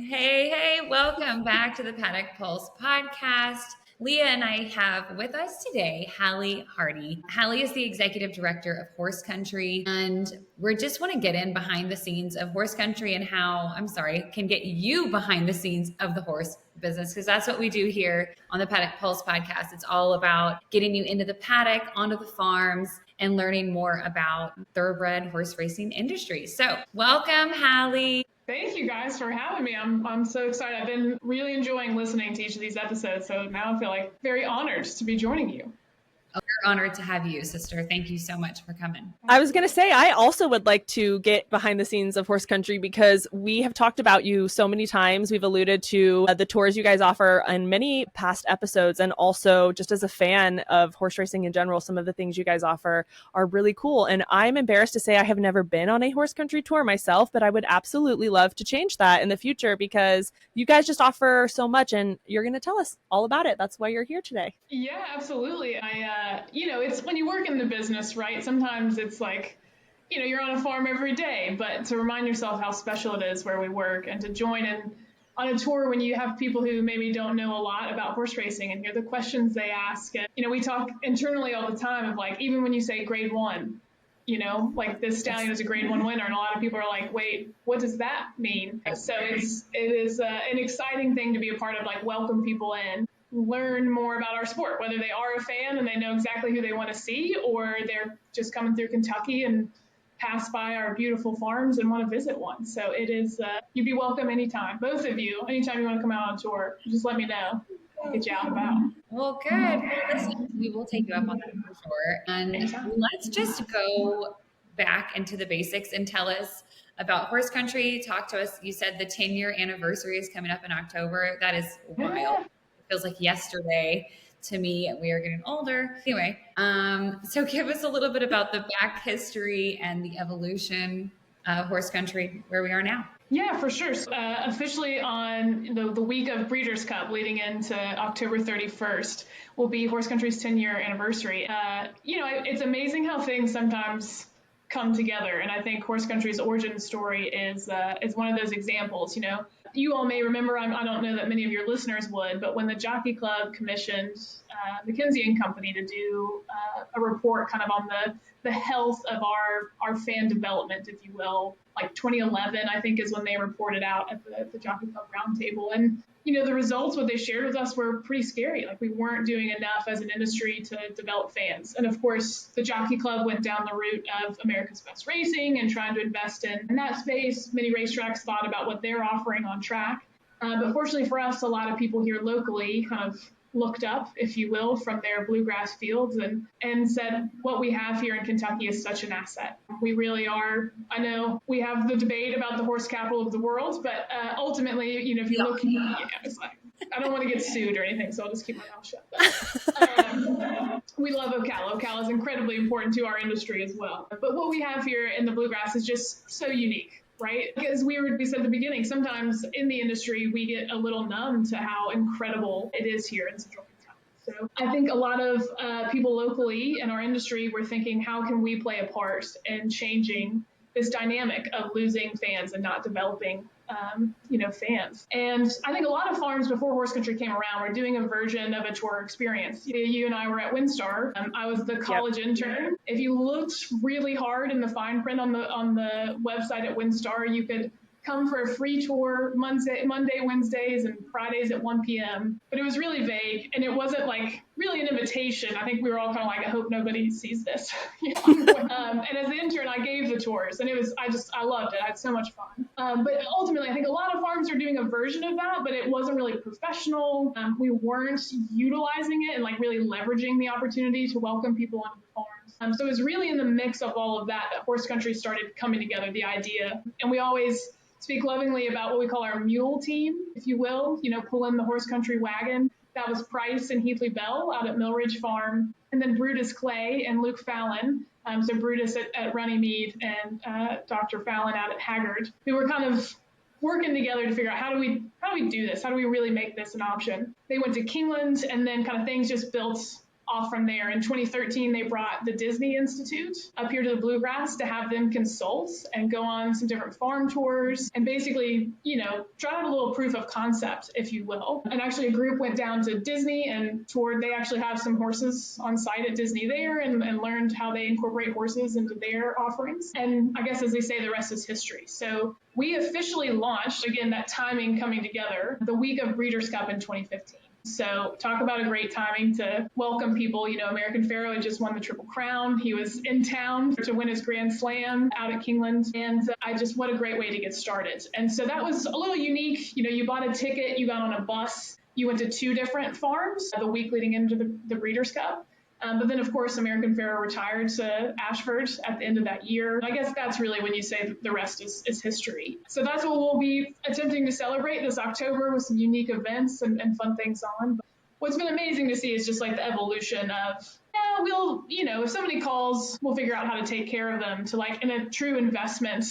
Hey, welcome back to the Paddock Pulse podcast. Leah and I have with us today Hallie Hardy. Hallie is the executive director of Horse Country, and we just want to get in behind the scenes of horse country and can get you behind the scenes of the horse business, because that's what we do here on the Paddock Pulse podcast. It's all about getting you into the paddock, onto the farms, and learning more about thoroughbred horse racing industry. So welcome, Hallie. Thank you guys for having me. I'm so excited. I've been really enjoying listening to each of these episodes, so now I feel like very honored to be joining you. We're honored to have you, sister. Thank you so much for coming. I was going to say, I also would like to get behind the scenes of Horse Country because we have talked about you so many times. We've alluded to the tours you guys offer in many past episodes. And also just as a fan of horse racing in general, some of the things you guys offer are really cool. And I'm embarrassed to say I have never been on a Horse Country tour myself, but I would absolutely love to change that in the future because you guys just offer so much and you're going to tell us all about it. That's why you're here today. Yeah, absolutely. It's when you work in the business, right? Sometimes it's like, you're on a farm every day, but to remind yourself how special it is where we work and to join in on a tour when you have people who maybe don't know a lot about horse racing and hear the questions they ask. And, we talk internally all the time of like, even when you say grade one, like this stallion is a grade one winner. And a lot of people are like, wait, what does that mean? So it is an exciting thing to be a part of, like welcome people in. Learn more about our sport, whether they are a fan and they know exactly who they want to see, or they're just coming through Kentucky and pass by our beautiful farms and want to visit one. So it is, you'd be welcome anytime. Both of you, anytime you want to come out on tour, just let me know. I'll get you out and about. Well, good. Listen, we will take you up on that for sure. And let's just go back into the basics and tell us about Horse Country. Talk to us. You said the 10-year anniversary is coming up in October. That is wild. Yeah. Feels like yesterday to me, and we are getting older. Anyway, so give us a little bit about the back history and the evolution of Horse Country, where we are now. Yeah, for sure. So, officially on the week of Breeders' Cup leading into October 31st will be Horse Country's 10-year anniversary. It's amazing how things sometimes come together, and I think Horse Country's origin story is one of those examples. You all may remember, I don't know that many of your listeners would, but when the Jockey Club commissioned McKinsey & Company to do a report kind of on the health of our fan development, if you will, like 2011, I think is when they reported out at the Jockey Club Roundtable. And, the results, what they shared with us were pretty scary. Like we weren't doing enough as an industry to develop fans. And of course, the Jockey Club went down the route of America's Best Racing and trying to invest in that space. Many racetracks thought about what they're offering on track. But fortunately for us, a lot of people here locally kind of looked up, if you will, from their bluegrass fields and said, what we have here in Kentucky is such an asset. We really are. I know we have the debate about the horse capital of the world, but ultimately, if you look, it's like, I don't want to get sued or anything, so I'll just keep my mouth shut. But, we love Ocala. Ocala is incredibly important to our industry as well. But what we have here in the bluegrass is just so unique. Right? Because we said at the beginning, sometimes in the industry, we get a little numb to how incredible it is here in Central Kentucky. So I think a lot of people locally in our industry were thinking, how can we play a part in changing this dynamic of losing fans and not developing fans. And I think a lot of farms before Horse Country came around were doing a version of a tour experience. You and I were at WinStar. I was the college intern. If you looked really hard in the fine print on the website at WinStar, you could come for a free tour Monday, Wednesdays, and Fridays at 1 p.m. But it was really vague, and it wasn't like really an invitation. I think we were all kind of like, I hope nobody sees this. And as the intern, I gave the tours, and I loved it. I had so much fun. But ultimately, I think a lot of farms are doing a version of that, but it wasn't really professional. We weren't utilizing it and like really leveraging the opportunity to welcome people onto the farms. So it was really in the mix of all of that Horse Country started coming together, the idea. And we always speak lovingly about what we call our mule team, if you will, pull in the Horse Country wagon. That was Price and Heathley Bell out at Millridge Farm, and then Brutus Clay and Luke Fallon. So Brutus at Runnymede and Dr. Fallon out at Haggard, who were kind of working together to figure out how do we do this? How do we really make this an option? They went to Kingland, and then kind of things just built off from there. In 2013, they brought the Disney Institute up here to the Bluegrass to have them consult and go on some different farm tours and basically, try out a little proof of concept, if you will. And actually a group went down to Disney and toured. They actually have some horses on site at Disney there and learned how they incorporate horses into their offerings. And I guess, as they say, the rest is history. So we officially launched, again, that timing coming together, the week of Breeders' Cup in 2015. So talk about a great timing to welcome people. American Pharoah had just won the Triple Crown. He was in town to win his Grand Slam out at Kingland. And what a great way to get started. And so that was a little unique. You bought a ticket, you got on a bus, you went to 2 different farms the week leading into the Breeders' Cup. But then, of course, American Pharoah retired to Ashford at the end of that year. I guess that's really when you say the rest is history. So that's what we'll be attempting to celebrate this October with some unique events and fun things on. But what's been amazing to see is just like the evolution of, if somebody calls, we'll figure out how to take care of them to in a true investment,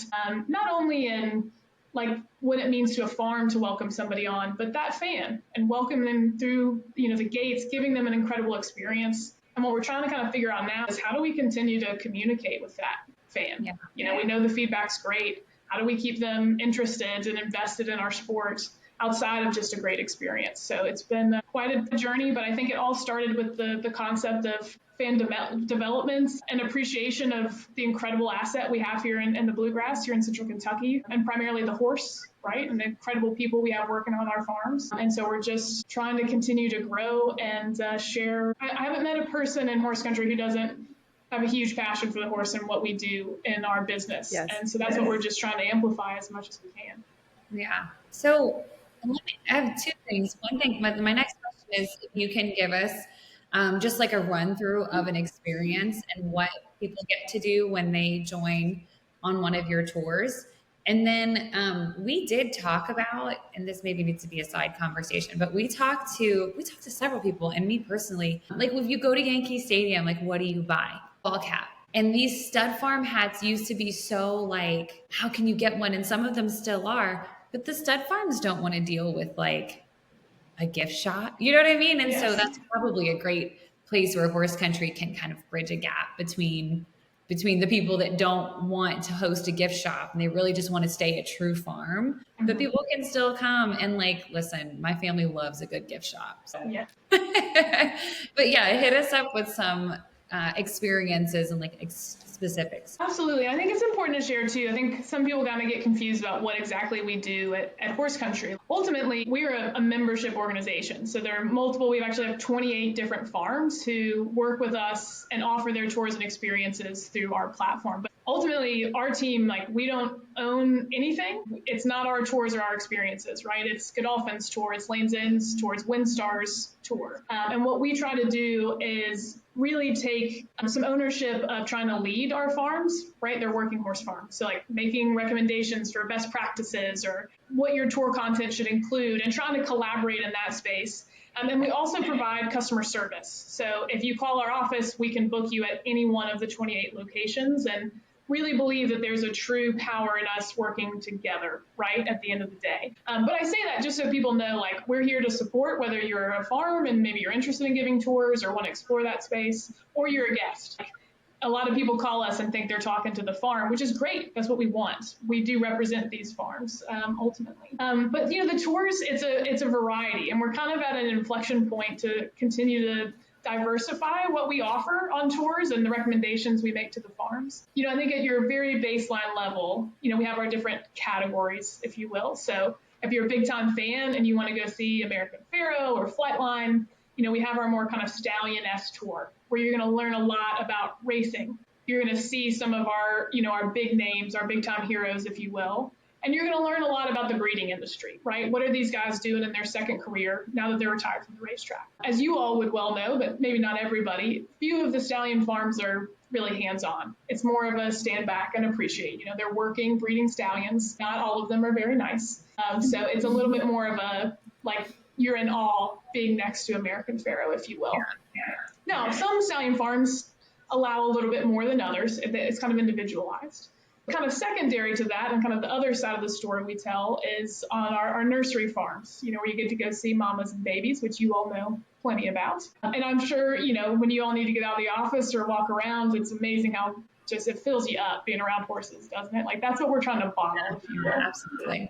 not only in what it means to a farm to welcome somebody on, but that fan and welcome them through, the gates, giving them an incredible experience. And what we're trying to kind of figure out now is how do we continue to communicate with that fan? Yeah. We know the feedback's great. How do we keep them interested and invested in our sport outside of just a great experience? So it's been quite a journey, but I think it all started with the concept of fan development and appreciation of the incredible asset we have here in the Bluegrass, here in Central Kentucky, and primarily the horse, right? And the incredible people we have working on our farms. And so we're just trying to continue to grow and share. I haven't met a person in horse country who doesn't have a huge passion for the horse and what we do in our business. Yes. And so that's what we're just trying to amplify as much as we can. Yeah. So I have 2 things. One thing, my next question is if you can give us just a run through of an experience and what people get to do when they join on one of your tours. And then we did talk about, and this maybe needs to be a side conversation, but we talked to several people, and me personally, if you go to Yankee Stadium, what do you buy? Ball cap. And these stud farm hats used to be so how can you get one? And some of them still are, but the stud farms don't want to deal with a gift shop. You know what I mean? And so that's probably a great place where horse country can kind of bridge a gap between the people that don't want to host a gift shop and they really just want to stay a true farm, but people can still come and listen, my family loves a good gift shop. So. Yeah. But yeah, hit us up with some experiences and specifics. Absolutely. I think it's important to share too. I think some people kind of get confused about what exactly we do at horse country. Ultimately, we're a membership organization. So there are multiple, we actually have 28 different farms who work with us and offer their tours and experiences through our platform. But ultimately, our team, we don't own anything. It's not our tours or our experiences, right? It's Godolphin's tour, it's Lane's End's tour, it's Windstar's tour. And what we try to do is really take some ownership of trying to lead our farms, right? They're working horse farms. So making recommendations for best practices or what your tour content should include and trying to collaborate in that space. And we also provide customer service. So if you call our office, we can book you at any one of the 28 locations and really believe that there's a true power in us working together, right, at the end of the day. But I say that just so people know, we're here to support whether you're a farm and maybe you're interested in giving tours or want to explore that space, or you're a guest. A lot of people call us and think they're talking to the farm, which is great. That's what we want. We do represent these farms ultimately. But the tours, it's a variety, and we're kind of at an inflection point to continue to diversify what we offer on tours and the recommendations we make to the farms. I think at your very baseline level, we have our different categories, if you will. So if you're a big time fan and you want to go see American Pharoah or Flightline, we have our more kind of stallion-esque tour where you're going to learn a lot about racing. You're going to see some of our, our big names, our big time heroes, if you will. And you're going to learn a lot about the breeding industry, right? What are these guys doing in their second career now that they're retired from the racetrack? As you all would well know, but maybe not everybody, few of the stallion farms are really hands-on. It's more of a stand back and appreciate. They're working, breeding stallions. Not all of them are very nice. So it's a little bit more of a, you're in awe being next to American Pharoah, if you will. Now, some stallion farms allow a little bit more than others. It's kind of individualized. Kind of secondary to that, and kind of the other side of the story we tell is on our nursery farms, where you get to go see mamas and babies, which you all know plenty about. And I'm sure, when you all need to get out of the office or walk around, it's amazing how just it fills you up being around horses, doesn't it? Like that's what we're trying to bottle, if you will. Absolutely.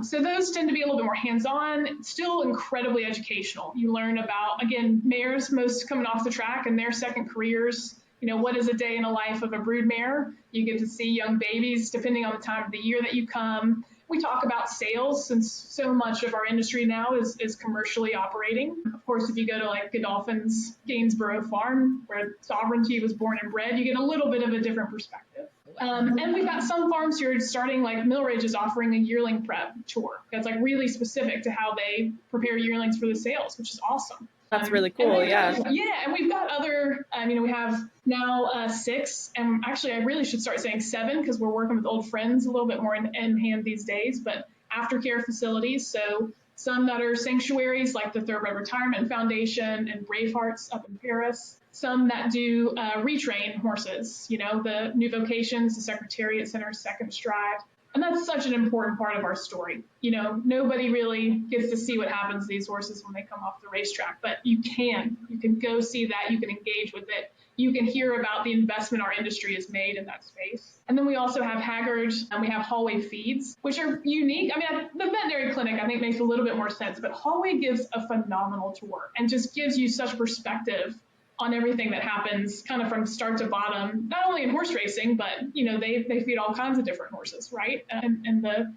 So those tend to be a little bit more hands-on, still incredibly educational. You learn about, again, mares most coming off the track and their second careers. What is a day in the life of a brood mare? You get to see young babies depending on the time of the year that you come. We talk about sales since so much of our industry now is commercially operating. Of course, if you go to like Godolphin's Gainsborough Farm, where Sovereignty was born and bred, you get a little bit of a different perspective. And we've got some farms here starting, like Millridge is offering a yearling prep tour that's like really specific to how they prepare yearlings for the sales, which is awesome. That's really cool, yeah. Yeah, and we've got other, we have now 6, and actually I really should start saying 7 because we're working with old friends a little bit more in hand these days, but aftercare facilities, so some that are sanctuaries like the Thoroughbred Retirement Foundation and Bravehearts up in Paris, some that do retrain horses, the New Vocations, the Secretariat Center, Second Stride. And that's such an important part of our story. Nobody really gets to see what happens to these horses when they come off the racetrack, but you can go see that. You can engage with it. You can hear about the investment our industry has made in that space. And then we also have Haggard and we have hallway feeds, which are unique. The veterinary clinic, I think, makes a little bit more sense, but hallway gives a phenomenal tour and just gives you such perspective on everything that happens kind of from start to bottom, not only in horse racing, but, they feed all kinds of different horses, right? And the,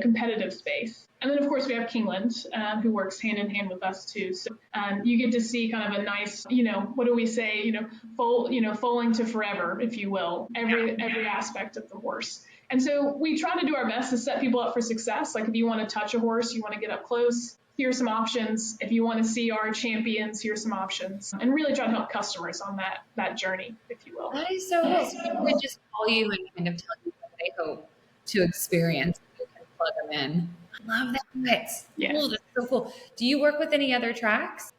competitive space. And then, of course, we have Kingland, who works hand in hand with us, too. So you get to see kind of a nice, what do we say, foaling to forever, if you will, every aspect of the horse. And so we try to do our best to set people up for success. Like if you want to touch a horse, you want to get up close, here's some options. If you want to see our champions, here's some options. And really try to help customers on that journey, if you will. That is so cool. So people would just call you and kind of tell you what they hope to experience. You can plug them in. I love that. Yeah. Cool. That's so cool. Do you work with any other tracks?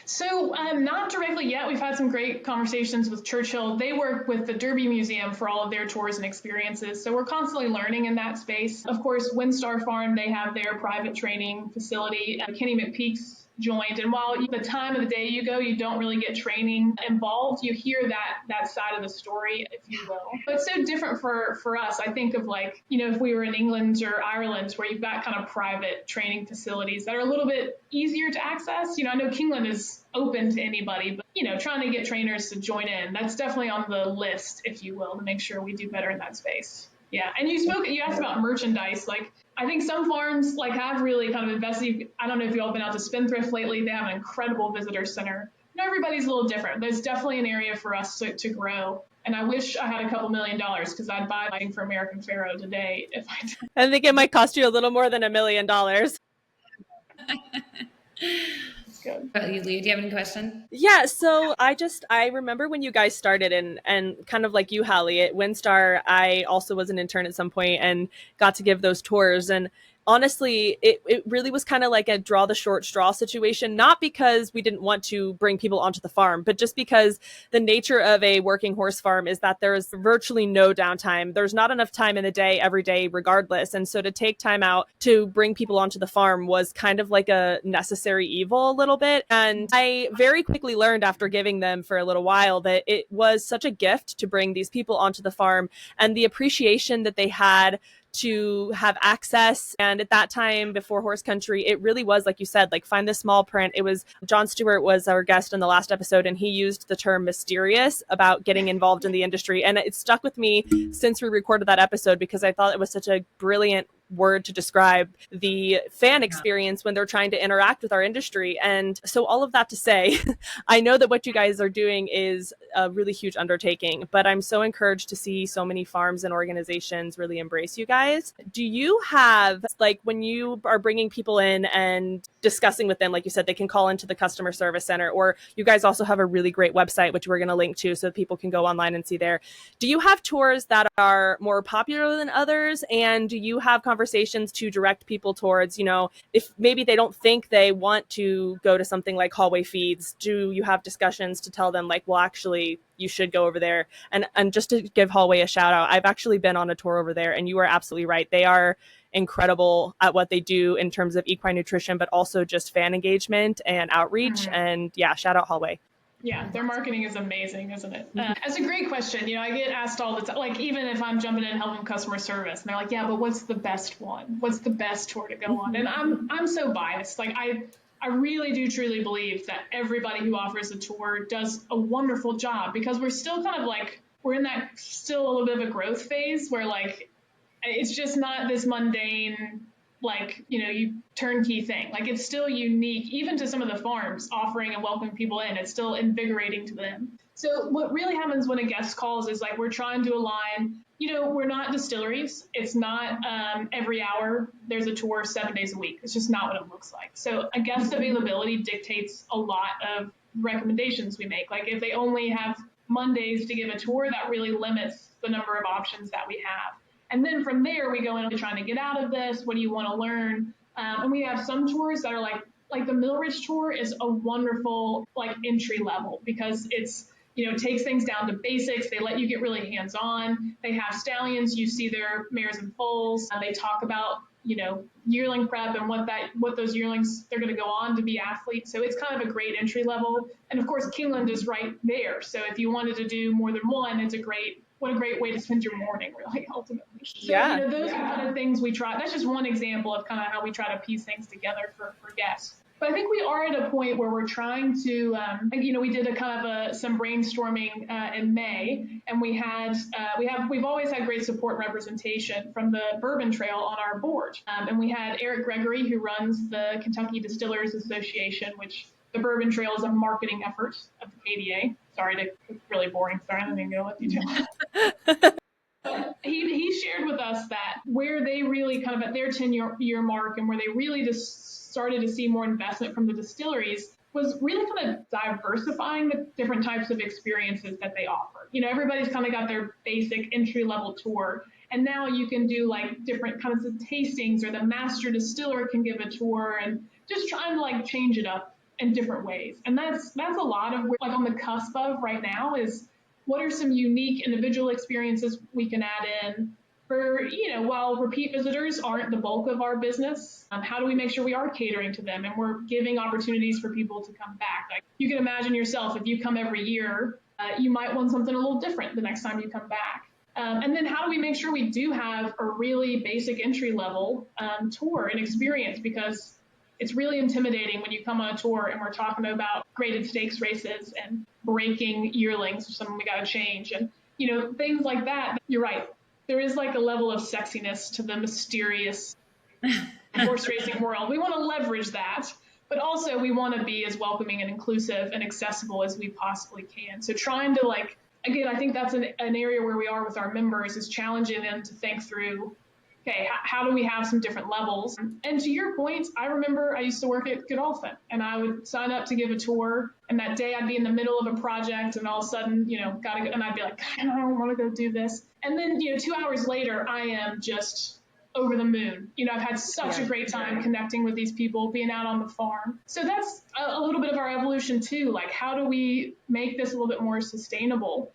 So not directly yet. We've had some great conversations with Churchill. They work with the Derby Museum for all of their tours and experiences. So we're constantly learning in that space. Of course, Windstar Farm, they have their private training facility. Kenny McPeak's joined. And while the time of the day you go, you don't really get training involved, you hear that side of the story, if you will. But it's so different for us. I think of like, if we were in England or Ireland, where you've got kind of private training facilities that are a little bit easier to access. I know Kingland is open to anybody, but, trying to get trainers to join in, that's definitely on the list, if you will, to make sure we do better in that space. Yeah. And you asked about merchandise. Like, I think some farms have really kind of invested. I don't know if you all have been out to Spendthrift lately. They have an incredible visitor center. Everybody's a little different. There's definitely an area for us to grow. And I wish I had a couple $1 million because I'd buy something for American Pharoah today if I did. I think it might cost you a little more than $1 million. Good. Leah, do you have any question? Yeah, so I remember when you guys started and kind of like you, Hallie, at Windstar, I also was an intern at some point and got to give those tours. And honestly, it really was kind of like a draw the short straw situation, not because we didn't want to bring people onto the farm, but just because the nature of a working horse farm is that there is virtually no downtime. There's not enough time in the day every day regardless. And so to take time out to bring people onto the farm was kind of like a necessary evil a little bit. And I very quickly learned after giving them for a little while that it was such a gift to bring these people onto the farm and the appreciation that they had to have access. And at that time before horse country, it really was, like you said, like find the small print. It was John Stewart was our guest in the last episode, and he used the term mysterious about getting involved in the industry. And it stuck with me since we recorded that episode because I thought it was such a brilliant word to describe the fan experience when they're trying to interact with our industry. And so all of that to say, I know that what you guys are doing is a really huge undertaking, but I'm so encouraged to see so many farms and organizations really embrace you guys. Do you have, like, when you are bringing people in and discussing with them, like you said, they can call into the customer service center, or you guys also have a really great website, which we're going to link to so that people can go online and see there. Do you have tours that are more popular than others? And do you have conversations conversations to direct people towards, if maybe they don't think they want to go to something like Hallway Feeds, do you have discussions to tell them like, well, actually, you should go over there? And just to give Hallway a shout out, I've actually been on a tour over there, and you are absolutely right. They are incredible at what they do in terms of equine nutrition, but also just fan engagement and outreach. And yeah, shout out Hallway. Yeah, their marketing is amazing, isn't it? That's a great question. I get asked all the time, like even if I'm jumping in and helping customer service, and they're like, yeah, but what's the best one? What's the best tour to go on? And I'm so biased. Like I really do truly believe that everybody who offers a tour does a wonderful job, because we're still kind of like, we're in that still a little bit of a growth phase where like, it's just not this mundane, like, you turnkey thing. Like it's still unique, even to some of the farms offering and welcoming people in. It's still invigorating to them. So what really happens when a guest calls is like, we're trying to align, we're not distilleries. It's not every hour there's a tour 7 days a week. It's just not what it looks like. So a guest availability dictates a lot of recommendations we make. Like if they only have Mondays to give a tour, that really limits the number of options that we have. And then from there, we go into trying to get out of this. What do you want to learn? And we have some tours that are like the Millridge tour is a wonderful like entry level, because it's, takes things down to basics. They let you get really hands-on. They have stallions. You see their mares and foals. They talk about, yearling prep and what those yearlings, they're going to go on to be athletes. So it's kind of a great entry level. And of course, Kingland is right there. So if you wanted to do more than one, what a great way to spend your morning, really, ultimately. So, those are kind of things we try. That's just one example of kind of how we try to piece things together for guests. But I think we are at a point where we're trying to, we did a kind of some brainstorming in May, and we've always had great support and representation from the Bourbon Trail on our board. And we had Eric Gregory, who runs the Kentucky Distillers Association, which the Bourbon Trail is a marketing effort of the KDA. Sorry, it's really boring. Sorry, I didn't go into detail. But he shared with us that where they really kind of at their 10-year mark, and where they really just started to see more investment from the distilleries, was really kind of diversifying the different types of experiences that they offer. Everybody's kind of got their basic entry-level tour, and now you can do like different kinds of tastings, or the master distiller can give a tour, and just trying to like change it up in different ways. And that's a lot of like on the cusp of right now is what are some unique individual experiences we can add in for, while repeat visitors aren't the bulk of our business, how do we make sure we are catering to them and we're giving opportunities for people to come back? Like you can imagine yourself, if you come every year, you might want something a little different the next time you come back. And then how do we make sure we do have a really basic entry level tour and experience? Because it's really intimidating when you come on a tour and we're talking about graded stakes races and breaking yearlings, or something we got to change, and things like that. You're right. There is like a level of sexiness to the mysterious horse racing world. We want to leverage that, but also we want to be as welcoming and inclusive and accessible as we possibly can. So trying to again, I think that's an area where we are with our members, is challenging them to think through, okay, how do we have some different levels? And to your point, I remember I used to work at Godolphin, and I would sign up to give a tour, and that day I'd be in the middle of a project, and all of a sudden, gotta go, and I'd be like, I don't want to go do this. And then, 2 hours later, I am just over the moon. I've had such a great time connecting with these people, being out on the farm. So that's a little bit of our evolution too. Like, how do we make this a little bit more sustainable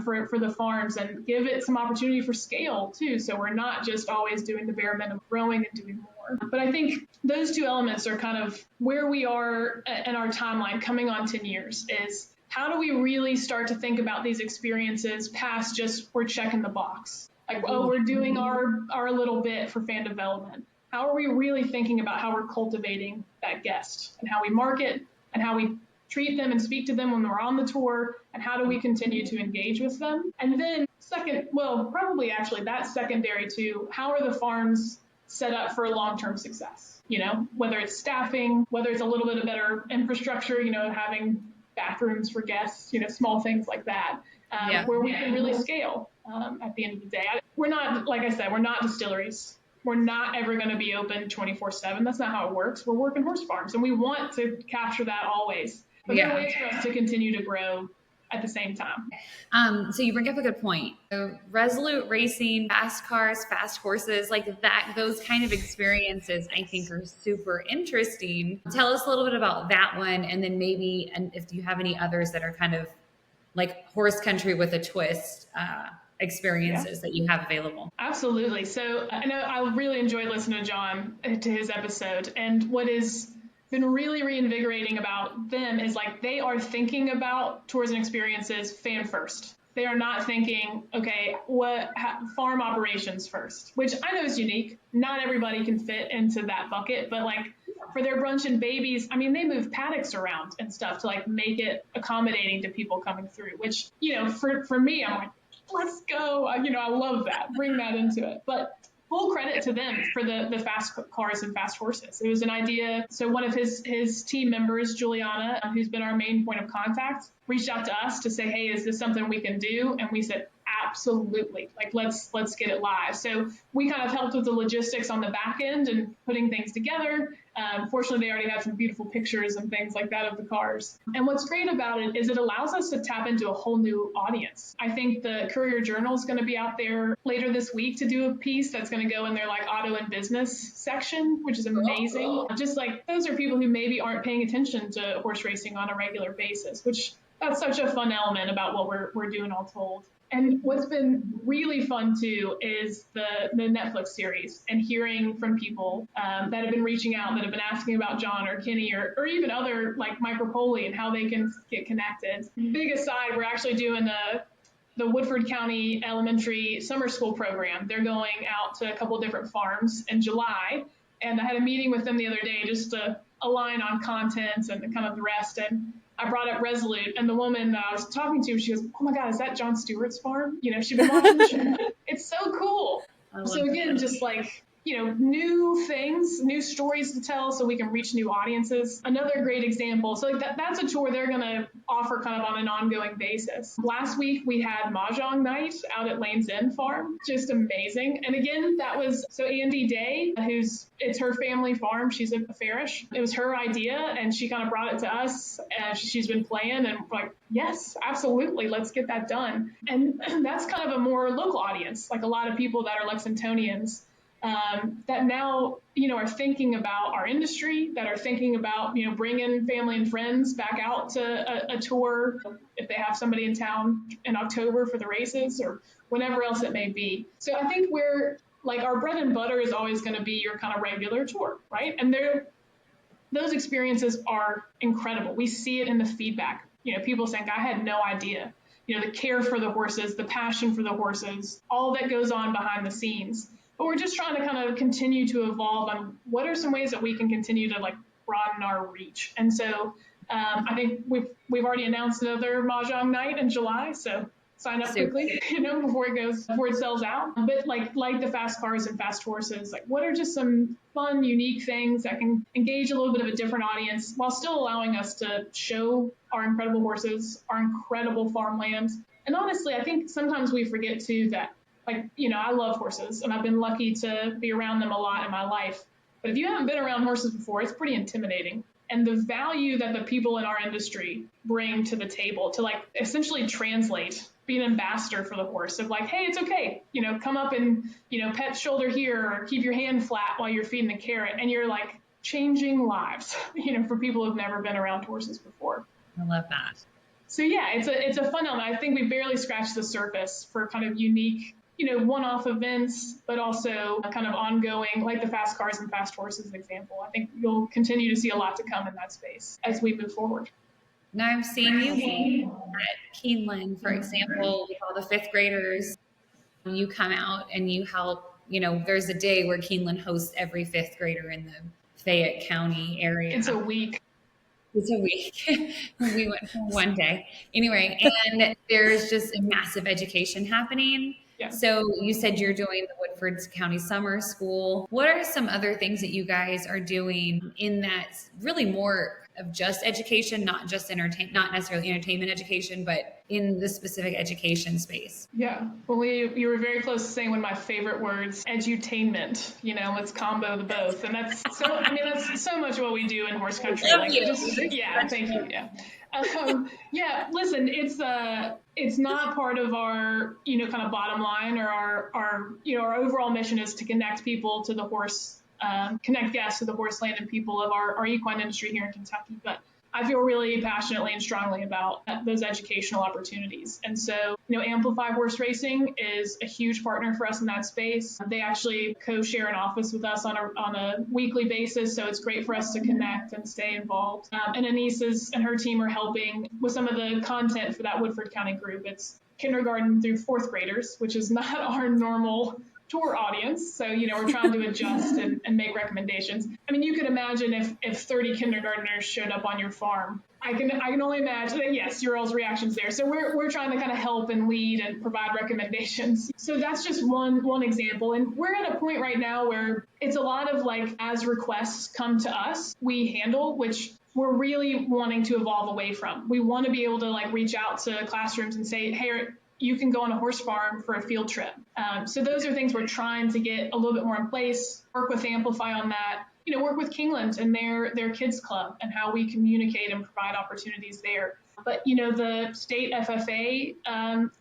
for the farms, and give it some opportunity for scale too? So we're not just always doing the bare minimum, growing and doing more. But I think those two elements are kind of where we are in our timeline coming on 10 years, is how do we really start to think about these experiences past just we're checking the box? Like, oh, we're doing our little bit for fan development. How are we really thinking about how we're cultivating that guest, and how we market, and how we treat them and speak to them when we're on the tour, and how do we continue to engage with them? And then probably actually that's secondary to how are the farms set up for long-term success? Whether it's staffing, whether it's a little bit of better infrastructure, having bathrooms for guests, small things like that, where we can really scale at the end of the day. We're not, like I said, we're not distilleries. We're not ever going to be open 24/7. That's not how it works. We're working horse farms, and we want to capture that always. But there are ways for us to continue to grow at the same time. So you bring up a good point. So resolute racing, fast cars, fast horses, like that, those kind of experiences I think are super interesting. Tell us a little bit about that one, and then maybe, and if you have any others that are kind of like horse country with a twist, experiences that you have available. Absolutely. So I know I really enjoyed listening to John, to his episode, and what has been really reinvigorating about them is like they are thinking about tours and experiences fan first. They are not thinking, okay, farm operations first, which I know is unique. Not everybody can fit into that bucket, but like for their brunch and babies, I mean, they move paddocks around and stuff to like make it accommodating to people coming through, which, you know, for me, I'm like, let's go. You know, I love that. Bring that into it. But full credit to them for the fast cars and fast horses. It was an idea. So one of his team members, Juliana, who's been our main point of contact, reached out to us to say, hey, is this something we can do? And we said, absolutely. Like, let's get it live. So we kind of helped with the logistics on the back end and putting things together. Fortunately, they already had some beautiful pictures and things like that of the cars. And what's great about it is it allows us to tap into a whole new audience. I think the Courier Journal is going to be out there later this week to do a piece that's going to go in their like auto and business section, which is amazing. Just like those are people who maybe aren't paying attention to horse racing on a regular basis, which that's such a fun element about what we're doing all told. And what's been really fun too is the Netflix series and hearing from people that have been reaching out, that have been asking about John or Kenny or even other like Micropoli and how they can get connected. Big aside, we're actually doing the Woodford County Elementary Summer School program. They're going out to a couple different farms in July. And I had a meeting with them the other day just to align on content and kind of the rest. And I brought up Resolute, and the woman that I was talking to, she goes, oh my God, is that Jon Stewart's farm? You know, she'd been watching the show. It's so cool. So again, just like, you know, new things, new stories to tell so we can reach new audiences. Another great example. So like that's a tour they're going to offer kind of on an ongoing basis. Last week we had Mahjong night out at Lane's End Farm. Just amazing. And again, that was, so Andy Day, it's her family farm. She's a Farish. It was her idea and she kind of brought it to us and she's been playing and like, yes, absolutely. Let's get that done. And that's kind of a more local audience, like a lot of people that are Lexingtonians. That now, you know, are thinking about our industry, that are thinking about, you know, bringing family and friends back out to a tour if they have somebody in town in October for the races or whenever else it may be. So I think we're like our bread and butter is always going to be your kind of regular tour, right? And those experiences are incredible. We see it in the feedback. You know, people saying, I had no idea. You know, the care for the horses, the passion for the horses, all that goes on behind the scenes. But we're just trying to kind of continue to evolve on what are some ways that we can continue to like broaden our reach. And so I think we've already announced another Mahjong night in July. So sign up quickly, you know, before it sells out. But like the fast cars and fast horses, like what are just some fun, unique things that can engage a little bit of a different audience while still allowing us to show our incredible horses, our incredible farmland. And honestly, I think sometimes we forget too that, like, you know, I love horses and I've been lucky to be around them a lot in my life. But if you haven't been around horses before, it's pretty intimidating. And the value that the people in our industry bring to the table to like essentially translate, be an ambassador for the horse of like, hey, it's okay. You know, come up and, you know, pet shoulder here or keep your hand flat while you're feeding the carrot. And you're like changing lives, you know, for people who've never been around horses before. I love that. So yeah, it's a fun element. I think we barely scratched the surface for kind of unique, you know, one-off events, but also kind of ongoing, like the fast cars and fast horses example. I think you'll continue to see a lot to come in that space as we move forward. Now I've seen you at Keeneland, for example, with all the fifth graders. You come out and you help, you know, there's a day where Keeneland hosts every fifth grader in the Fayette County area. It's a week. It's a week. We went for one day. Anyway, and there's just a massive education happening. Yeah. So you said you're doing the Woodford County Summer School. What are some other things that you guys are doing in that really more of just education, not just not necessarily entertainment education, but in the specific education space? Yeah. Well, you were very close to saying one of my favorite words, edutainment. You know, let's combo the both. And that's so, I mean, that's so much what we do in horse country. Love like, you. Yeah, thank you. Yeah. Yeah, listen, it's not part of our, kind of bottom line, or our overall mission is to connect people to the horse, connect guests to the horse land and people of our equine industry here in Kentucky. But I feel really passionately and strongly about those educational opportunities. And so, Amplify Horse Racing is a huge partner for us in that space. They actually co-share an office with us on a weekly basis, so it's great for us to connect and stay involved. And Anissa's and her team are helping with some of the content for that Woodford County group. It's kindergarten through fourth graders, which is not our normal tour audience. So, we're trying to adjust and make recommendations. I mean, you could imagine if 30 kindergartners showed up on your farm. I can only imagine that, yes, your all's reactions there. So we're trying to kind of help and lead and provide recommendations. So that's just one example. And we're at a point right now where it's a lot of like, as requests come to us, we handle, which we're really wanting to evolve away from. We want to be able to like reach out to classrooms and say, hey, you can go on a horse farm for a field trip. So those are things we're trying to get a little bit more in place, work with Amplify on that, work with Kingland and their kids club and how we communicate and provide opportunities there. But, the state FFA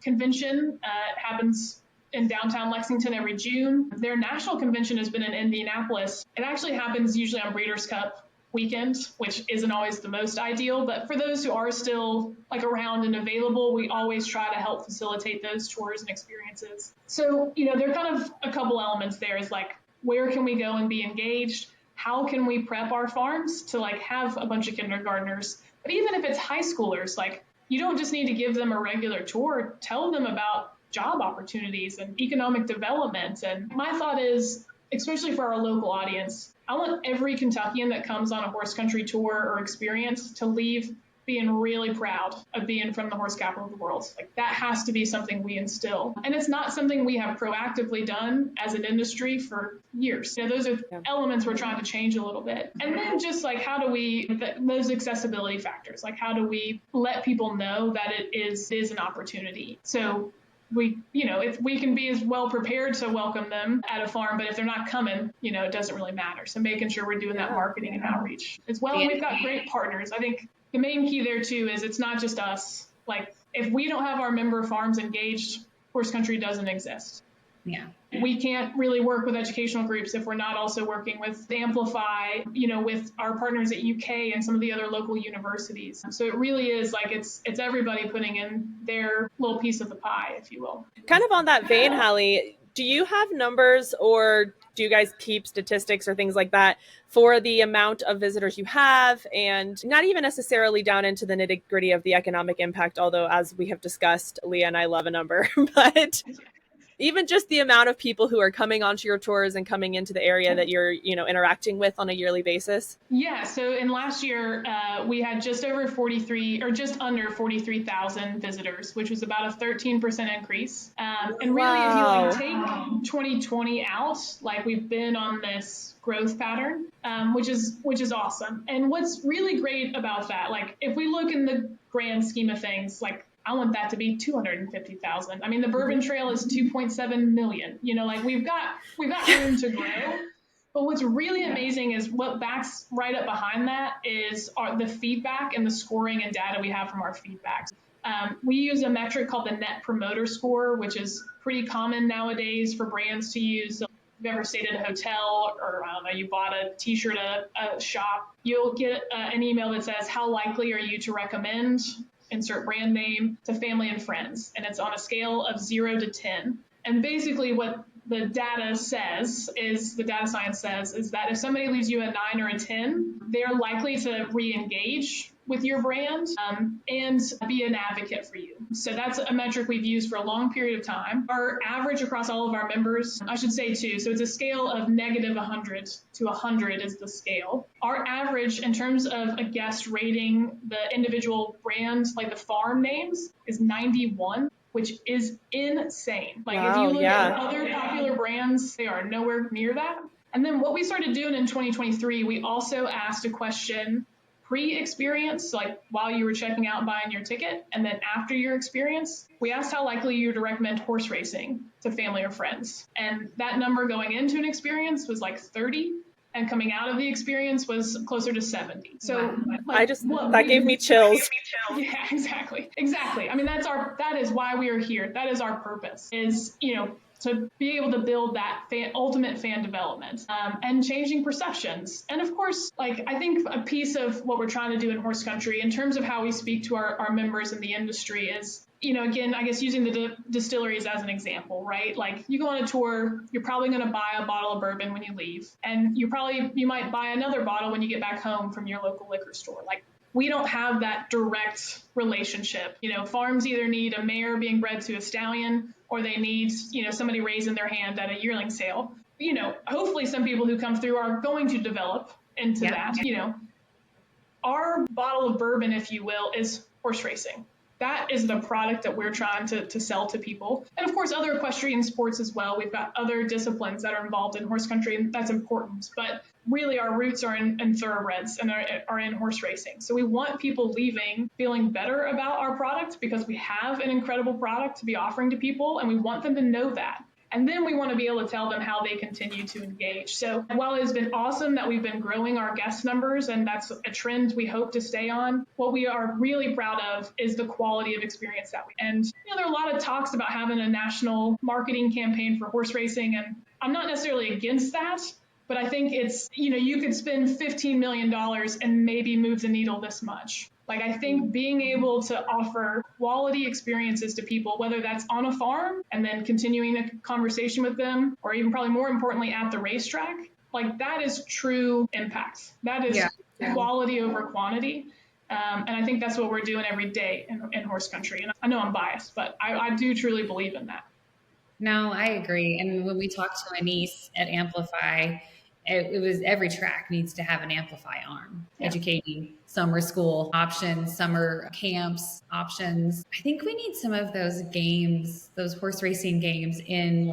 convention happens in downtown Lexington every June. Their national convention has been in Indianapolis. It actually happens usually on Breeders' Cup weekend, which isn't always the most ideal, but for those who are still like around and available, we always try to help facilitate those tours and experiences. So, there are kind of a couple elements there is like, where can we go and be engaged? How can we prep our farms to like have a bunch of kindergartners? But even if it's high schoolers, like you don't just need to give them a regular tour, tell them about job opportunities and economic development. And my thought is, especially for our local audience, I want every Kentuckian that comes on a horse country tour or experience to leave being really proud of being from the horse capital of the world. Like that has to be something we instill. And it's not something we have proactively done as an industry for years. Those are elements we're trying to change a little bit. And then just like, how do we, those accessibility factors, like how do we let people know that it is an opportunity? So we, if we can be as well prepared to welcome them at a farm, but if they're not coming, it doesn't really matter. So making sure we're doing that marketing and outreach as well. And we've got great partners. I think the main key there too is it's not just us. Like if we don't have our member farms engaged, horse country doesn't exist. Yeah. We can't really work with educational groups if we're not also working with Amplify, with our partners at UK and some of the other local universities. So it really is like it's everybody putting in their little piece of the pie, if you will. Kind of on that vein, Hallie, do you have numbers or do you guys keep statistics or things like that for the amount of visitors you have, and not even necessarily down into the nitty gritty of the economic impact, although as we have discussed, Leah and I love a number, but even just the amount of people who are coming onto your tours and coming into the area that you're, interacting with on a yearly basis? Yeah. So in last year, we had just under 43,000 visitors, which was about a 13% increase. And really, if you take 2020 out, like we've been on this growth pattern, which is awesome. And what's really great about that, like if we look in the grand scheme of things, like I want that to be 250,000. I mean, the Bourbon Trail is 2.7 million. Like we've got room to grow. But what's really amazing is what backs right up behind that is the feedback and the scoring and data we have from our feedbacks. We use a metric called the Net Promoter Score, which is pretty common nowadays for brands to use. So if you've ever stayed at a hotel or, I don't know, you bought a t-shirt at a shop, you'll get an email that says, how likely are you to recommend, insert brand name, to family and friends? And it's on a scale of 0 to 10. And basically what the data science says, is that if somebody leaves you a 9 or a 10, they're likely to re-engage with your brand and be an advocate for you. So that's a metric we've used for a long period of time. Our average across all of our members, I should say too, so it's a scale of negative 100 to 100 is the scale. Our average in terms of a guest rating the individual brands, like the farm names, is 91. Which is insane. Like if you look at other popular brands, they are nowhere near that. And then what we started doing in 2023, we also asked a question pre-experience, like while you were checking out buying your ticket, and then after your experience, we asked how likely you were to recommend horse racing to family or friends. And that number going into an experience was like 30. and coming out of the experience was closer to 70. So wow. That gave me chills. Yeah, exactly. I mean, that is why we are here. That is our purpose, is, to be able to build that ultimate fan development, and changing perceptions. And of course, I think a piece of what we're trying to do in horse country in terms of how we speak to our members in the industry is, again, I guess using the distilleries as an example, right? You go on a tour, you're probably going to buy a bottle of bourbon when you leave, and you might buy another bottle when you get back home from your local liquor store. We don't have that direct relationship. Farms either need a mare being bred to a stallion, or they need, somebody raising their hand at a yearling sale. Hopefully some people who come through are going to develop into that. Our bottle of bourbon, if you will, is horse racing. That is the product that we're trying to sell to people. And of course, other equestrian sports as well. We've got other disciplines that are involved in horse country, and that's important. But really, our roots are in thoroughbreds and are in horse racing. So we want people leaving feeling better about our product, because we have an incredible product to be offering to people, and we want them to know that. And then we want to be able to tell them how they continue to engage. So while it's been awesome that we've been growing our guest numbers, and that's a trend we hope to stay on, what we are really proud of is the quality of experience that and there are a lot of talks about having a national marketing campaign for horse racing, and I'm not necessarily against that, but I think it's, you could spend $15 million and maybe move the needle this much. I think being able to offer quality experiences to people, whether that's on a farm and then continuing a conversation with them, or even probably more importantly at the racetrack, that is true impact. That is quality over quantity. And I think that's what we're doing every day in horse country. And I know I'm biased, but I do truly believe in that. No, I agree. And when we talked to Anise at Amplify, it was every track needs to have an Amplify arm, educating summer school options, summer camps options. I think we need some of those games, those horse racing games in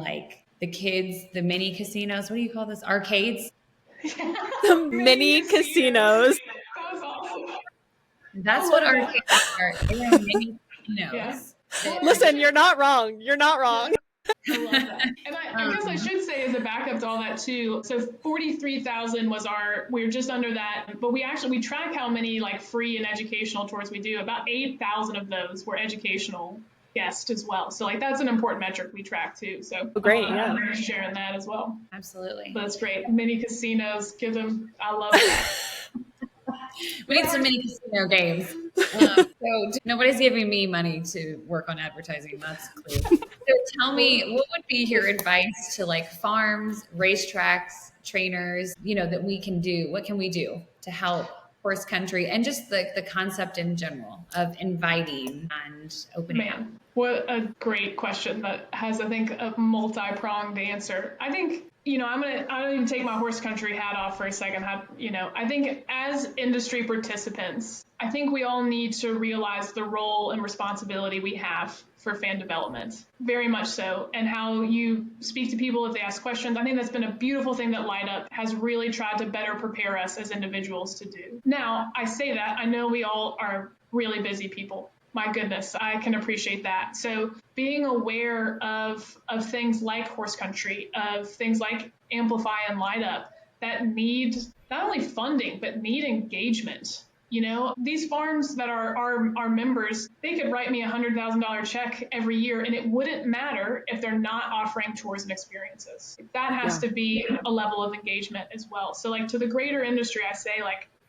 the kids, the mini casinos. What do you call this? Arcades? The mini casinos. That was awesome. That's what arcades are. They are mini casinos. Yeah. Listen, you're not wrong. You're not wrong. I love that. And I guess I should say, as a backup to all that too, so 43,000 was we were just under that, but we track how many free and educational tours we do. About 8,000 of those were educational guests as well. So that's an important metric we track too. So great, I'm sharing that as well. Absolutely. But that's great. Mini casinos, I love that. We need some mini casino games. So nobody's giving me money to work on advertising. That's clear. So tell me, what would be your advice to farms, racetracks, trainers, that we can do? What can we do to help horse country and just the concept in general of inviting and opening up? What a great question that has, I think, a multi-pronged answer. I think, I don't even take my horse country hat off for a second. I think as industry participants, I think we all need to realize the role and responsibility we have for fan development, very much so, and how you speak to people if they ask questions. I think that's been a beautiful thing that Light Up has really tried to better prepare us as individuals to do. Now, I say that, I know we all are really busy people. My goodness, I can appreciate that. So being aware of things like horse country, of things like Amplify and Light Up that need not only funding, but need engagement. These farms that are our members, they could write me a $100,000 check every year, and it wouldn't matter if they're not offering tours and experiences. That has to be a level of engagement as well. So to the greater industry, I say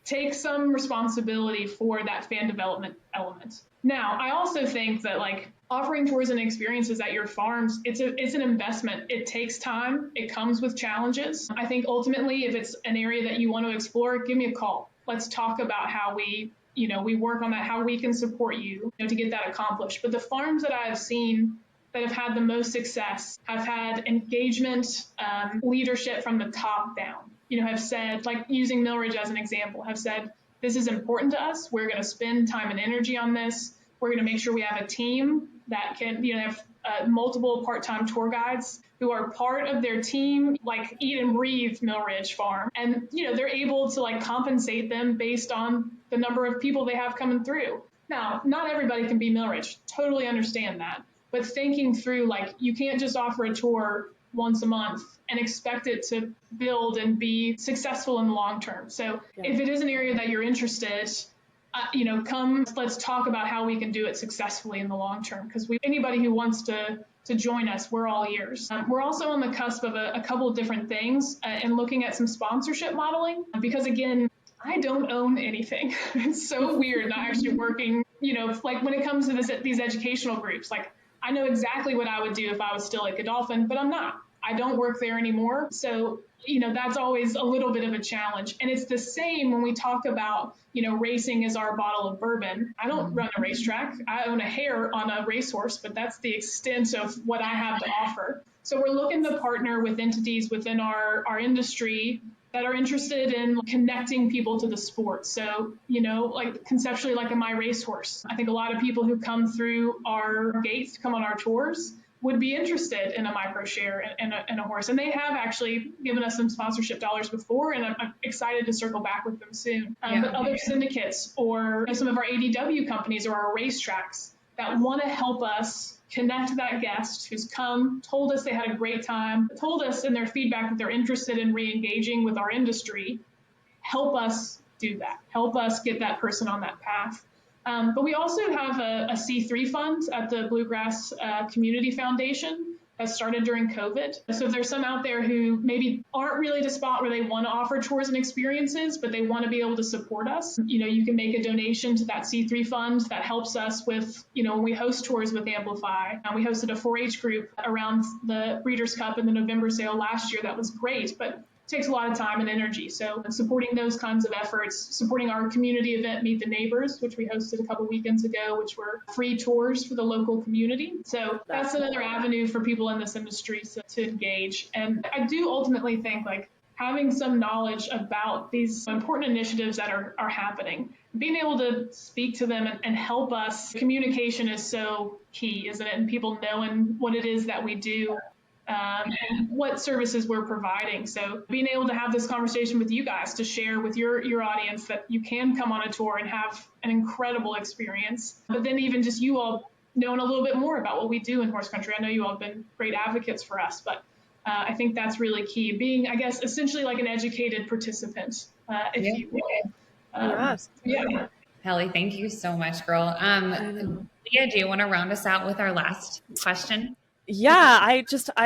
take some responsibility for that fan development element. Now, I also think that offering tours and experiences at your farms, it's an investment. It takes time. It comes with challenges. I think ultimately, if it's an area that you want to explore, give me a call. Let's talk about how we work on that, how we can support you, to get that accomplished. But the farms that I have seen that have had the most success have had engagement, leadership from the top down. Have said, using Millridge as an example, have said, this is important to us. We're going to spend time and energy on this. We're going to make sure we have a team that can, have multiple part-time tour guides who are part of their team, eat and breathe Millridge Farm. And, they're able to compensate them based on the number of people they have coming through. Now, not everybody can be Millridge. Totally understand that. But thinking through, you can't just offer a tour once a month and expect it to build and be successful in the long term. So if it is an area that you're interested, come, let's talk about how we can do it successfully in the long term. Because anybody who wants to join us, we're all ears. We're also on the cusp of a couple of different things and looking at some sponsorship modeling. Because again, I don't own anything. It's so weird not actually working, like when it comes to these educational groups, like I know exactly what I would do if I was still at Godolphin, but I'm not. I don't work there anymore. So, that's always a little bit of a challenge. And it's the same when we talk about, racing as our bottle of bourbon. I don't run a racetrack. I own a hare on a racehorse, but that's the extent of what I have to offer. So we're looking to partner with entities within our industry that are interested in connecting people to the sport. So, like conceptually, like in my racehorse, I think a lot of people who come through our gates to come on our tours would be interested in a micro share in a horse. And they have actually given us some sponsorship dollars before, and I'm excited to circle back with them soon. But other syndicates or some of our ADW companies or our racetracks that want to help us connect that guest who's come, told us they had a great time, told us in their feedback that they're interested in re-engaging with our industry, help us do that. Help us get that person on that path. But we also have a C3 fund at the Bluegrass Community Foundation that started during COVID. So if there's some out there who maybe aren't really at a spot where they want to offer tours and experiences, but they want to be able to support us, you can make a donation to that C3 fund that helps us with, when we host tours with Amplify. We hosted a 4-H group around the Breeders' Cup in the November sale last year. That was great, but takes a lot of time and energy. So supporting those kinds of efforts, supporting our community event, Meet the Neighbors, which we hosted a couple weekends ago, which were free tours for the local community. So that's another avenue for people in this industry to engage. And I do ultimately think like having some knowledge about these important initiatives that are happening, being able to speak to them and help us. Communication is so key, isn't it? And people knowing what it is that we do. And what services we're providing. So being able to have this conversation with you guys to share with your audience that you can come on a tour and have an incredible experience. But then even just you all knowing a little bit more about what we do in horse country. I know you all have been great advocates for us, but I think that's really key. Being, I guess, essentially like an educated participant, if you will. Yes. Yeah. Hallie, thank you so much, girl. Leah, do you want to round us out with our last question? Yeah,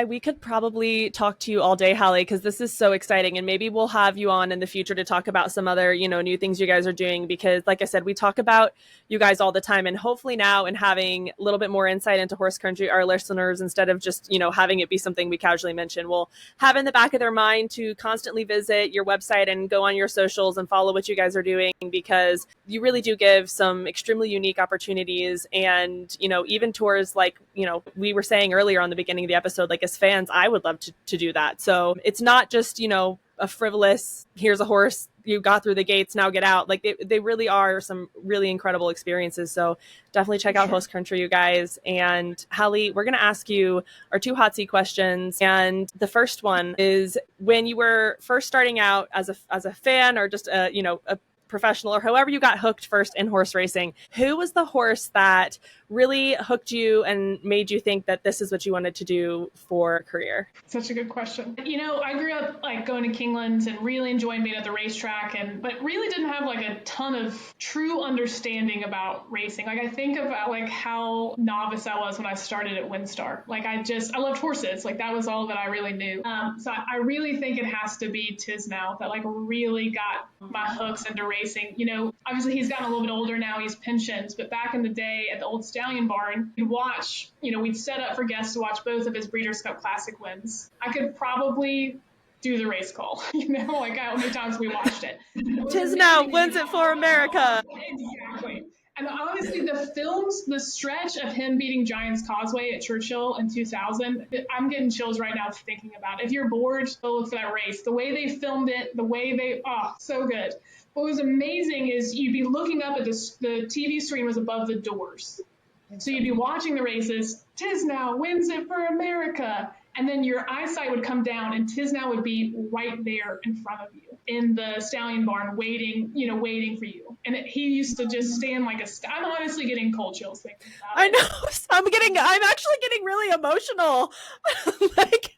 we could probably talk to you all day, Hallie, because this is so exciting. And maybe we'll have you on in the future to talk about some other, new things you guys are doing, because like I said, we talk about you guys all the time. And hopefully now, in having a little bit more insight into horse country, our listeners, instead of just, having it be something we casually mention, will have in the back of their mind to constantly visit your website and go on your socials and follow what you guys are doing, because you really do give some extremely unique opportunities. And, even tours like, we were saying earlier on the beginning of the episode, like as fans, I would love to do that. So it's not just, a frivolous, here's a horse, you got through the gates, now get out. Like they really are some really incredible experiences. So definitely check out Horse Country, you guys. And Hallie, we're going to ask you our 2 hot seat questions. And the first one is, when you were first starting out as a fan, or just a professional, or however you got hooked first in horse racing, who was the horse that really hooked you and made you think that this is what you wanted to do for a career? Such a good question. I grew up like going to Kinglands and really enjoying being at the racetrack, but really didn't have like a ton of true understanding about racing. Like I think about like how novice I was when I started at WinStar. Like I loved horses. Like that was all that I really knew. So I really think it has to be Tisnow that like really got my hooks into racing. Obviously he's gotten a little bit older now, he's pensioned, but back in the day at the old Stallion Barn, you'd watch, we'd set up for guests to watch both of his Breeders' Cup Classic wins. I could probably do the race call, like how many times we watched it. Tisnow wins it for America. Exactly. And honestly, the stretch of him beating Giants Causeway at Churchill in 2000, I'm getting chills right now thinking about it. If you're bored, go look for that race. The way they filmed it, so good. What was amazing is you'd be looking up at the TV screen was above the doors. So you'd be watching the races, Tisnow wins it for America. and then your eyesight would come down and Tisnow would be right there in front of you in the stallion barn waiting for you. And he used to just stand like I'm honestly getting cold chills thinking about it. I know. I'm actually getting really emotional. Like,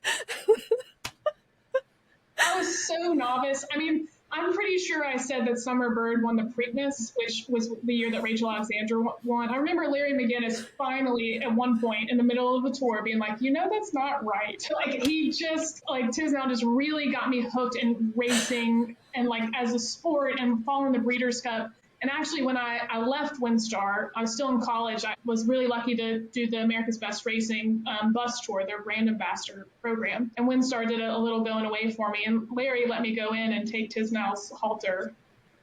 I was so novice. I mean, I'm pretty sure I said that Summer Bird won the Preakness, which was the year that Rachel Alexander won. I remember Larry McGinnis finally at one point in the middle of the tour being like, that's not right. Like he just, Tisnow just really got me hooked in racing and as a sport and following the Breeders' Cup. And actually, when I left WinStar, I was still in college. I was really lucky to do the America's Best Racing bus tour, their brand ambassador program. And WinStar did a little going away for me. And Larry let me go in and take Tisnow's halter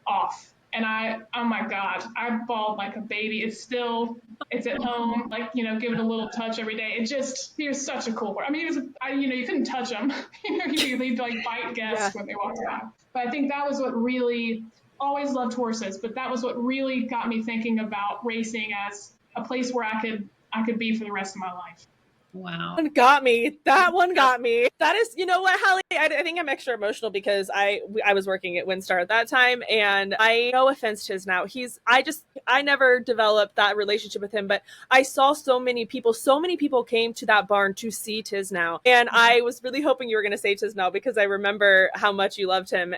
off. And oh my God, I bawled like a baby. It's at home, give it a little touch every day. He was such a cool horse. I mean, you couldn't touch him. He'd bite guests when they walked by. But I think that was what really, always loved horses, but that was what really got me thinking about racing as a place where I could be for the rest of my life. Wow. That one got me. That is, you know what, Hallie? I think I'm extra emotional because I was working at WinStar at that time, and no offense to Tisnow, I never developed that relationship with him, but I saw so many people came to that barn to see Tisnow, and I was really hoping you were going to say Tisnow because I remember how much you loved him.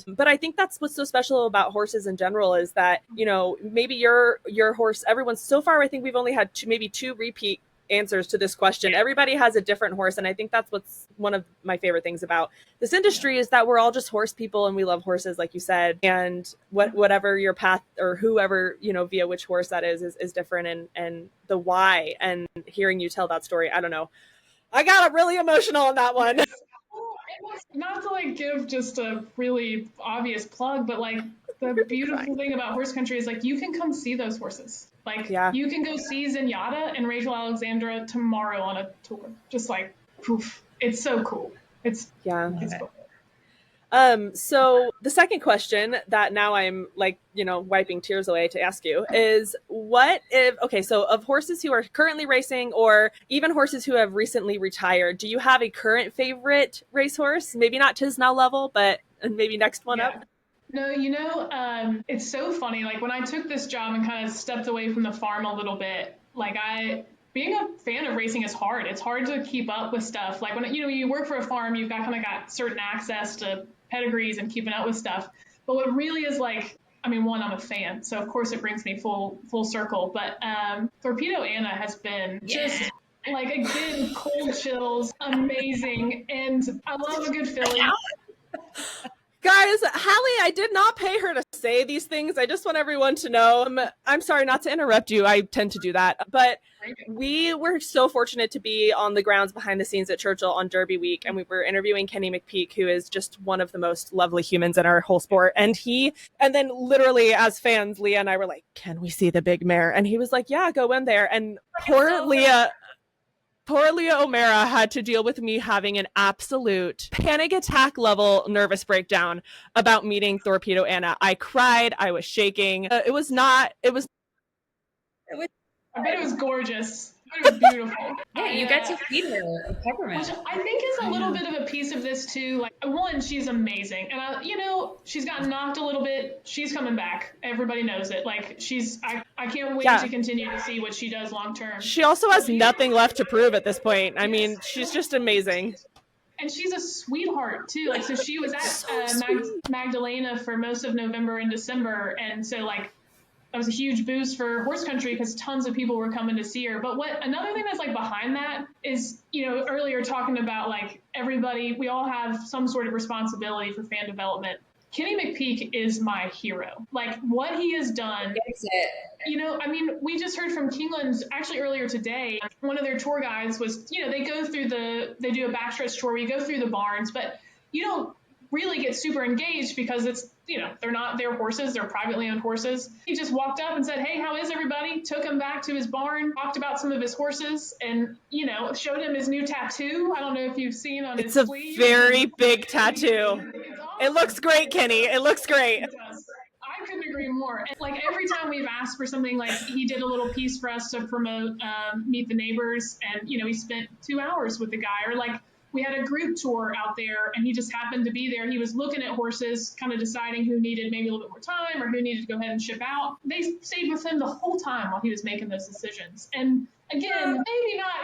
But I think that's what's so special about horses in general is that, maybe your horse, everyone's so far, I think we've only had maybe two repeat answers to this question. Everybody has a different horse, and I think that's what's one of my favorite things about this industry is that we're all just horse people and we love horses, like you said, and whatever your path or whoever via which horse that is different, and the why, and hearing you tell that story, I don't know, I got really emotional on that one. Not to give just a really obvious plug, but the beautiful thing about horse country is you can come see those horses. You can go see Zenyatta and Rachel Alexandra tomorrow on a tour. Just poof. It's so cool. It's cool. So the second question that now I'm wiping tears away to ask you is so of horses who are currently racing or even horses who have recently retired, do you have a current favorite racehorse? Maybe not Tisnow level, but maybe next one up? No, it's so funny. When I took this job and kind of stepped away from the farm a little bit, being a fan of racing is hard. It's hard to keep up with stuff. When you work for a farm, you've got certain access to pedigrees and keeping up with stuff. But what really is one, I'm a fan, so of course it brings me full circle. But Torpedo Anna has been just again, cold chills, amazing, and I love a good filly. Guys, Hallie, I did not pay her to say these things. I just want everyone to know. I'm sorry not to interrupt you. I tend to do that. But we were so fortunate to be on the grounds behind the scenes at Churchill on Derby Week. And we were interviewing Kenny McPeak, who is just one of the most lovely humans in our whole sport. And then literally as fans, Leah and I were like, can we see the big mare? And he was like, yeah, go in there. And poor Leah O'Mara had to deal with me having an absolute panic attack level nervous breakdown about meeting Torpedo Anna. I cried. I was shaking. I bet it was gorgeous. It was beautiful. Yeah, you got to feed her a peppermint. Which I think is a little bit of a piece of this too. One, she's amazing, and she's gotten knocked a little bit. She's coming back. Everybody knows it. I can't wait to continue to see what she does long term. She also has nothing left to prove at this point. I mean, she's just amazing. And she's a sweetheart too. So she was at Magdalena for most of November and December, and so that was a huge boost for horse country because tons of people were coming to see her. But another thing that's behind that is, earlier talking about everybody, we all have some sort of responsibility for fan development. Kenny McPeak is my hero. What he has done, we just heard from Keeneland's actually earlier today. One of their tour guides was, they do a backstretch tour where you go through the barns, but you don't really get super engaged because it's, they're not their horses, they're privately owned horses. He just walked up and said, hey, how is everybody? Took him back to his barn, talked about some of his horses, and, showed him his new tattoo. I don't know if you've seen on his sleeve. It's a very big tattoo. It looks great, Kenny. It looks great. It does. I couldn't agree agree more. And like every time we've asked for something, like he did a little piece for us to promote Meet the Neighbors, and he spent 2 hours with the guy. Or like we had a group tour out there and he just happened to be there. He was looking at horses, kind of deciding who needed maybe a little bit more time or who needed to go ahead and ship out. They stayed with him the whole time while he was making those decisions. And again, maybe not,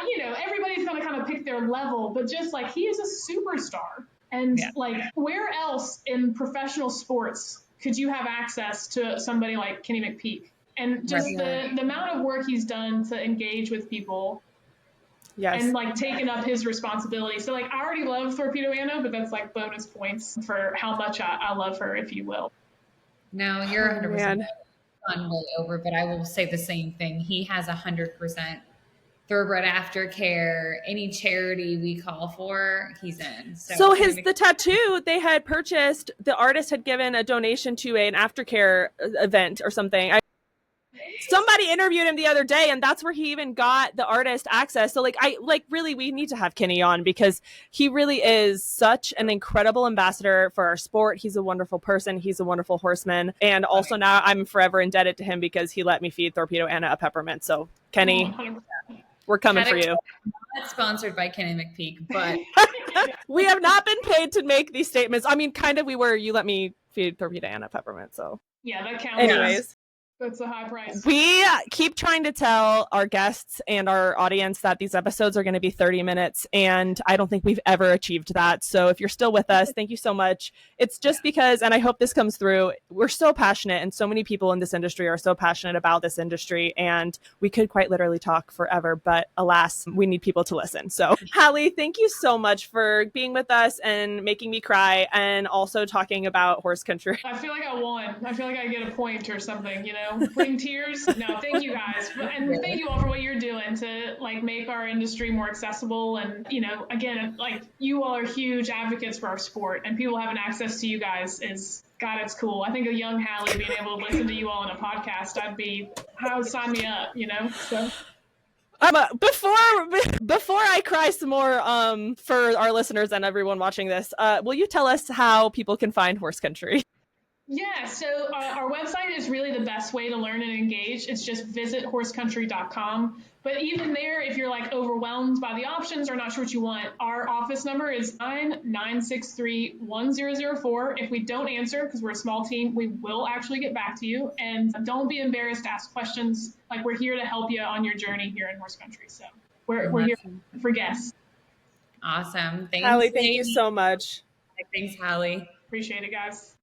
everybody's going to kind of pick their level, but just like he is a superstar. And like where else in professional sports could you have access to somebody like Kenny McPeak? And just the amount of work he's done to engage with people. Yes. And like taking up his responsibility. So like I already love Torpedo Anna, but that's like bonus points for how much I love her, if you will. No, you're 100% on way over, but I will say the same thing. He has 100% Thoroughbred aftercare. Any charity we call for, he's in. So the tattoo they had purchased, the artist had given a donation to an aftercare event or something. Somebody interviewed him the other day, and that's where he even got the artist access. So really, we need to have Kenny on because he really is such an incredible ambassador for our sport. He's a wonderful person. He's a wonderful horseman. And also now I'm forever indebted to him because he let me feed Torpedo Anna a peppermint. So Kenny, we're coming for you. Not sponsored by Kenny McPeak, but we have not been paid to make these statements. I mean, kind of we were. You let me feed Torpedo Anna peppermint. So yeah, that counts. Anyways. That's a high price. We keep trying to tell our guests and our audience that these episodes are going to be 30 minutes, and I don't think we've ever achieved that. So if you're still with us, thank you so much. It's just because, and I hope this comes through, we're so passionate, and so many people in this industry are so passionate about this industry, and we could quite literally talk forever, but alas, we need people to listen. So Hallie, thank you so much for being with us and making me cry, and also talking about horse country. I feel like I won. I feel like I get a point or something, Bring tears. No, thank you guys. And thank you all for what you're doing to like make our industry more accessible. And, again, like you all are huge advocates for our sport, and people having access to you guys is, God, it's cool. I think a young Hallie being able to listen to you all on a podcast, I would sign me up, so. Before I cry some more for our listeners and everyone watching this, will you tell us how people can find horse country? Yeah, so our website is really the best way to learn and engage. It's just visit horsecountry.com. But even there, if you're like overwhelmed by the options or not sure what you want, our office number is 963-1004. If we don't answer, because we're a small team, we will actually get back to you. And don't be embarrassed to ask questions. Like we're here to help you on your journey here in horse country. So we're here for guests. Awesome. Thanks, Hallie, thank you so much. Thanks, Hallie. Appreciate it, guys.